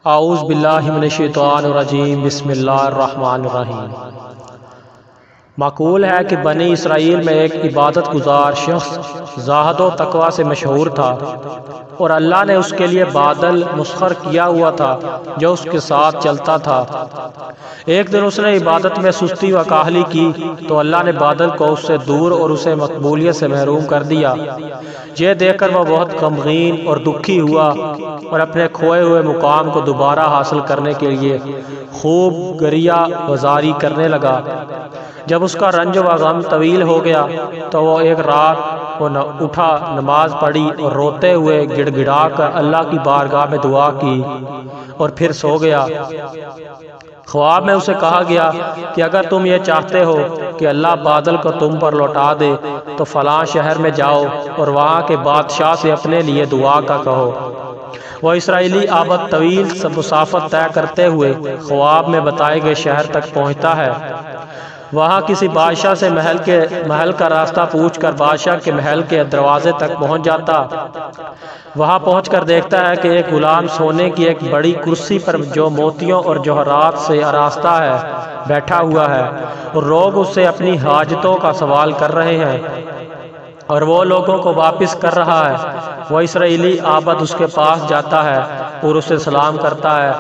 اعوذ باللہ من الشیطان الرجیم بسم اللہ الرحمن الرحیم۔ مقول ہے کہ بنی اسرائیل میں ایک عبادت گزار شخص زاہد و تقوی سے مشہور تھا اور اللہ نے اس کے لیے بادل مسخر کیا ہوا تھا جو اس کے ساتھ چلتا تھا۔ ایک دن اس نے عبادت میں سستی و کاہلی کی تو اللہ نے بادل کو اس سے دور اور اسے مقبولیت سے محروم کر دیا۔ یہ دیکھ کر وہ بہت غمگین اور دکھی ہوا اور اپنے کھوئے ہوئے مقام کو دوبارہ حاصل کرنے کے لیے خوب گریہ گزاری کرنے لگا۔ جب اس کا رنج و غم طویل ہو گیا تو وہ ایک رات وہ اٹھا، نماز پڑھی اور روتے ہوئے گڑ گڑا کر اللہ کی بارگاہ میں دعا کی اور پھر سو گیا۔ خواب میں اسے کہا گیا کہ اگر تم یہ چاہتے ہو کہ اللہ بادل کو تم پر لوٹا دے تو فلاں شہر میں جاؤ اور وہاں کے بادشاہ سے اپنے لیے دعا کا کہو۔ وہ اسرائیلی عابد طویل مسافت طے کرتے ہوئے خواب میں بتائے گئے شہر تک پہنچتا ہے۔ وہاں کسی بادشاہ سے محل کا راستہ پوچھ کر بادشاہ کے محل کے دروازے تک پہنچ جاتا۔ وہاں پہنچ کر دیکھتا ہے کہ ایک غلام سونے کی ایک بڑی کرسی پر جو موتیوں اور جوہرات سے آراستہ ہے بیٹھا ہوا ہے اور لوگ اس سے اپنی حاجتوں کا سوال کر رہے ہیں اور وہ لوگوں کو واپس کر رہا ہے۔ وہ اسرائیلی عابد اس کے پاس جاتا ہے اور اسے سلام کرتا ہے۔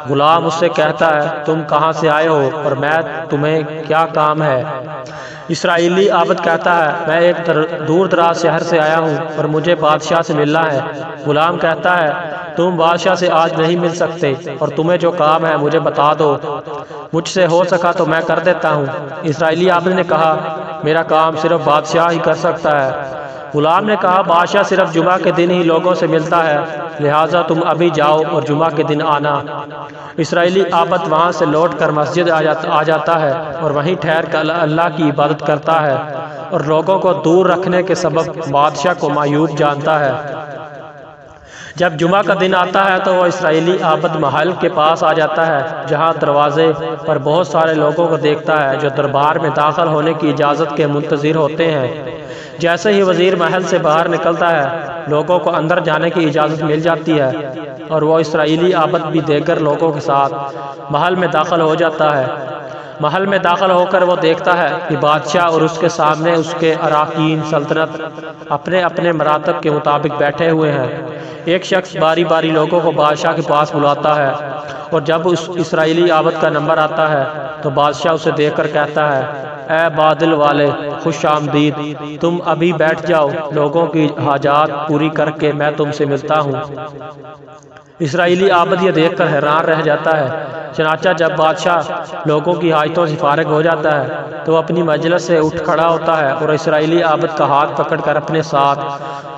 غلام اس سے کہتا ہے تم کہاں سے آئے ہو اور میں تمہیں کیا کام ہے؟ اسرائیلی عابد کہتا ہے میں ایک دور دراز شہر سے آیا ہوں اور مجھے بادشاہ سے ملنا ہے۔ غلام کہتا ہے تم بادشاہ سے آج نہیں مل سکتے اور تمہیں جو کام ہے مجھے بتا دو، مجھ سے ہو سکا تو میں کر دیتا ہوں۔ اسرائیلی عابد نے کہا میرا کام صرف بادشاہ ہی کر سکتا ہے۔ غلام نے کہا بادشاہ صرف جمعہ کے دن ہی لوگوں سے ملتا ہے، لہٰذا تم ابھی جاؤ اور جمعہ کے دن آنا۔ اسرائیلی عابد وہاں سے لوٹ کر مسجد آ جاتا ہے اور وہیں ٹھہر کر اللہ کی عبادت کرتا ہے اور لوگوں کو دور رکھنے کے سبب بادشاہ کو معیوب جانتا ہے۔ جب جمعہ کا دن آتا ہے تو وہ اسرائیلی عابد محل کے پاس آ جاتا ہے جہاں دروازے پر بہت سارے لوگوں کو دیکھتا ہے جو دربار میں داخل ہونے کی اجازت کے منتظر ہوتے ہیں۔ جیسے ہی وزیر محل سے باہر نکلتا ہے لوگوں کو اندر جانے کی اجازت مل جاتی ہے اور وہ اسرائیلی عابد بھی دیگر لوگوں کے ساتھ محل میں داخل ہو جاتا ہے۔ محل میں داخل ہو کر وہ دیکھتا ہے کہ بادشاہ اور اس کے سامنے اس کے اراکین سلطنت اپنے اپنے مراتب کے مطابق بیٹھے ہوئے ہیں۔ ایک شخص باری باری لوگوں کو بادشاہ کے پاس بلاتا ہے اور جب اس اسرائیلی عابد کا نمبر آتا ہے تو بادشاہ اسے دیکھ کر کہتا ہے اے بادل والے خوش آمدید، تم ابھی بیٹھ جاؤ، لوگوں کی حاجات پوری کر کے میں تم سے ملتا ہوں۔ اسرائیلی عابد یہ دیکھ کر حیران رہ جاتا ہے۔ چنانچہ جب بادشاہ لوگوں کی حاجتوں سے فارغ ہو جاتا ہے تو وہ اپنی مجلس سے اٹھ کھڑا ہوتا ہے اور اسرائیلی عابد کا ہاتھ پکڑ کر اپنے ساتھ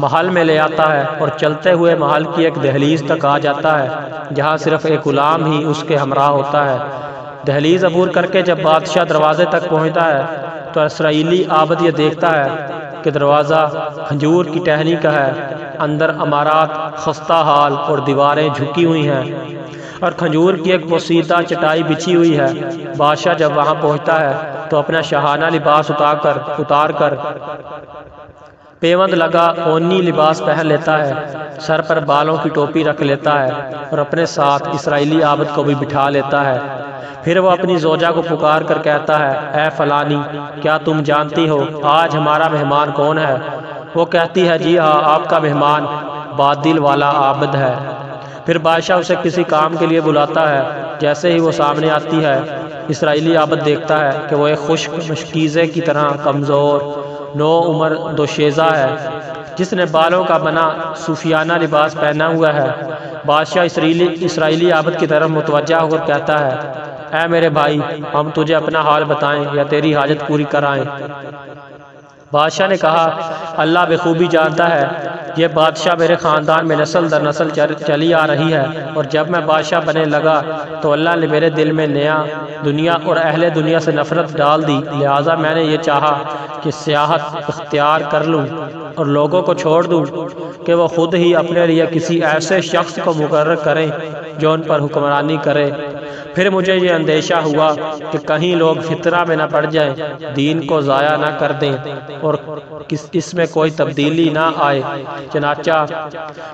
محل میں لے آتا ہے اور چلتے ہوئے محل کی ایک دہلیز تک آ جاتا ہے جہاں صرف ایک غلام ہی اس کے ہمراہ ہوتا ہے۔ دہلیز عبور کر کے جب بادشاہ دروازے تک پہنچتا ہے تو اسرائیلی عابد یہ دیکھتا ہے کہ دروازہ کھجور کی ٹہنی کا ہے، اندر عمارات خستہ حال اور دیواریں جھکی ہوئی ہیں اور کھجور کی ایک بوسیدہ چٹائی بچھی ہوئی ہے۔ بادشاہ جب وہاں پہنچتا ہے تو اپنا شاہانہ لباس اتار کر پیوند لگا اونی لباس پہن لیتا ہے، سر پر بالوں کی ٹوپی رکھ لیتا ہے اور اپنے ساتھ اسرائیلی عابد کو بھی بٹھا لیتا ہے۔ پھر وہ اپنی زوجہ کو پکار کر کہتا ہے اے فلانی، کیا تم جانتی ہو آج ہمارا مہمان کون ہے؟ وہ کہتی ہے جی ہاں، آپ کا مہمان بادل والا عابد ہے۔ پھر بادشاہ اسے کسی کام کے لیے بلاتا ہے۔ جیسے ہی وہ سامنے آتی ہے اسرائیلی عابد دیکھتا ہے کہ وہ ایک خشک مشکیزے کی طرح کمزور نو عمر دوشیزہ ہے جس نے بالوں کا بنا صوفیانہ لباس پہنا ہوا ہے۔ بادشاہ اسرائیلی عابد کی طرف متوجہ ہو کر کہتا ہے اے میرے بھائی، ہم تجھے اپنا حال بتائیں یا تیری حاجت پوری کرائیں؟ بادشاہ نے کہا اللہ بخوبی جانتا ہے، یہ بادشاہ میرے خاندان میں نسل در نسل چلی آ رہی ہے اور جب میں بادشاہ بننے لگا تو اللہ نے میرے دل میں نیا دنیا اور اہل دنیا سے نفرت ڈال دی، لہٰذا میں نے یہ چاہا کہ سیاحت اختیار کر لوں اور لوگوں کو چھوڑ دوں کہ وہ خود ہی اپنے لیے کسی ایسے شخص کو مقرر کریں جو ان پر حکمرانی کرے۔ پھر مجھے یہ اندیشہ ہوا کہ کہیں لوگ فتنہ میں نہ پڑ جائیں، دین کو ضائع نہ کر دیں اور اس میں کوئی تبدیلی نہ آئے۔ چنانچہ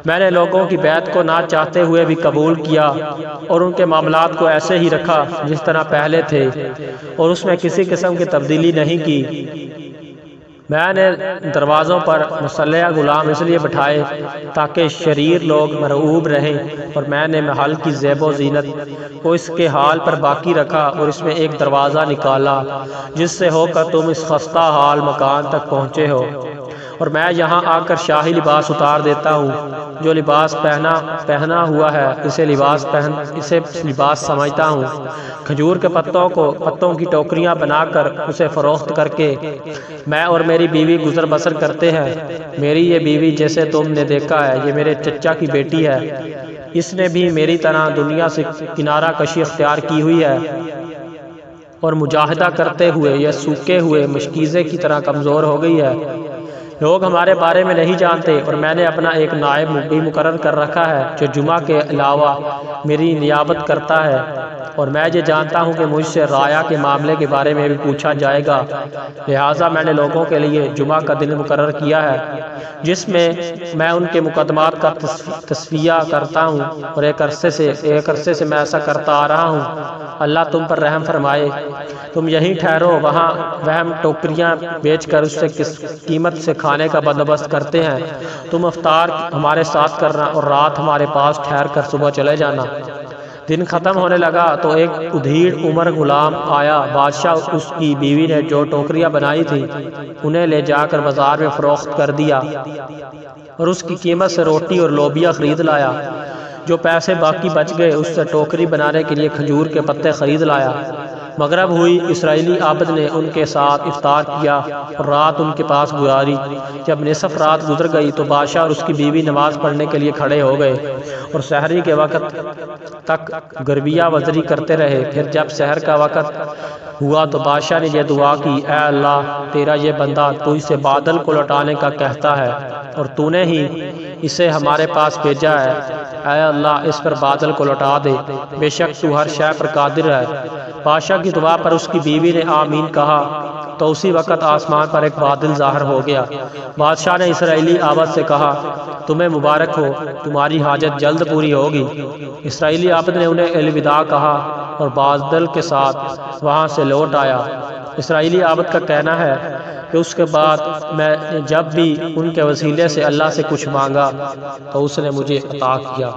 میں نے لوگوں کی بیعت کو نہ چاہتے ہوئے بھی قبول کیا اور ان کے معاملات کو ایسے ہی رکھا جس طرح پہلے تھے، اور اس میں کسی قسم کی تبدیلی نہیں کی۔ میں نے دروازوں پر مسلح غلام اس لیے بٹھائے تاکہ شریر لوگ مرعوب رہیں، اور میں نے محل کی زیب و زینت کو اس کے حال پر باقی رکھا اور اس میں ایک دروازہ نکالا جس سے ہو کر تم اس خستہ حال مکان تک پہنچے ہو، اور میں یہاں آ کر شاہی لباس اتار دیتا ہوں۔ جو لباس پہنا ہوا ہے اسے لباس سمجھتا ہوں۔ کھجور کے پتوں کی ٹوکریاں بنا کر اسے فروخت کر کے میں اور میری بیوی گزر بسر کرتے ہیں۔ میری یہ بیوی جیسے تم نے دیکھا ہے یہ میرے چچا کی بیٹی ہے۔ اس نے بھی میری طرح دنیا سے کنارہ کشی اختیار کی ہوئی ہے اور مجاہدہ کرتے ہوئے یہ سوکھے ہوئے مشکیزے کی طرح کمزور ہو گئی ہے۔ لوگ ہمارے بارے میں نہیں جانتے، اور میں نے اپنا ایک نائب بھی مقرر کر رکھا ہے جو جمعہ کے علاوہ میری نیابت کرتا ہے، اور میں یہ جانتا ہوں کہ مجھ سے رایا کے معاملے کے بارے میں بھی پوچھا جائے گا۔ لہٰذا میں نے لوگوں کے لیے جمعہ کا دن مقرر کیا ہے جس میں میں ان کے مقدمات کا تصفیہ کرتا ہوں، اور ایک عرصے سے میں ایسا کرتا آ رہا ہوں۔ اللہ تم پر رحم فرمائے۔ تم یہیں ٹھہرو، وہاں ہم ٹوکریاں بیچ کر اس سے کس قیمت سے کھانے کا بندوبست کرتے ہیں۔ تم افطار ہمارے ساتھ کرنا اور رات ہمارے پاس ٹھہر کر صبح چلے جانا۔ دن ختم ہونے لگا تو ایک ادھیڑ عمر غلام آیا۔ بادشاہ اس کی بیوی نے جو ٹوکریاں بنائی تھی انہیں لے جا کر بازار میں فروخت کر دیا اور اس کی قیمت سے روٹی اور لوبیا خرید لایا۔ جو پیسے باقی بچ گئے اس سے ٹوکری بنانے کے لیے کھجور کے پتے خرید لایا۔ مغرب ہوئی، اسرائیلی عابد نے ان کے ساتھ افطار کیا اور رات ان کے پاس گزاری۔ جب نصف رات گزر گئی تو بادشاہ اور اس کی بیوی نماز پڑھنے کے لیے کھڑے ہو گئے اور سحری کے وقت تک گربیہ وزری کرتے رہے۔ پھر جب سحر کا وقت ہوا تو بادشاہ نے یہ دعا کی، اے اللہ، تیرا یہ بندہ تو اسے بادل کو لوٹانے کا کہتا ہے اور تو نے ہی اسے ہمارے پاس بھیجا ہے۔ اے اللہ، اس پر بادل کو لوٹا دے، بے شک تو ہر شے پر قادر ہے۔ بادشاہ کی دعا پر اس کی بیوی نے آمین کہا تو اسی وقت آسمان پر ایک بادل ظاہر ہو گیا۔ بادشاہ نے اسرائیلی عابد سے کہا، تمہیں مبارک ہو، تمہاری حاجت جلد پوری ہوگی۔ اسرائیلی عابد نے انہیں الوداع کہا اور بادل کے ساتھ وہاں سے لوٹ آیا۔ اسرائیلی عابد کا کہنا ہے کہ اس کے بعد میں جب بھی ان کے وسیلے سے اللہ سے کچھ مانگا تو اس نے مجھے عطا کیا۔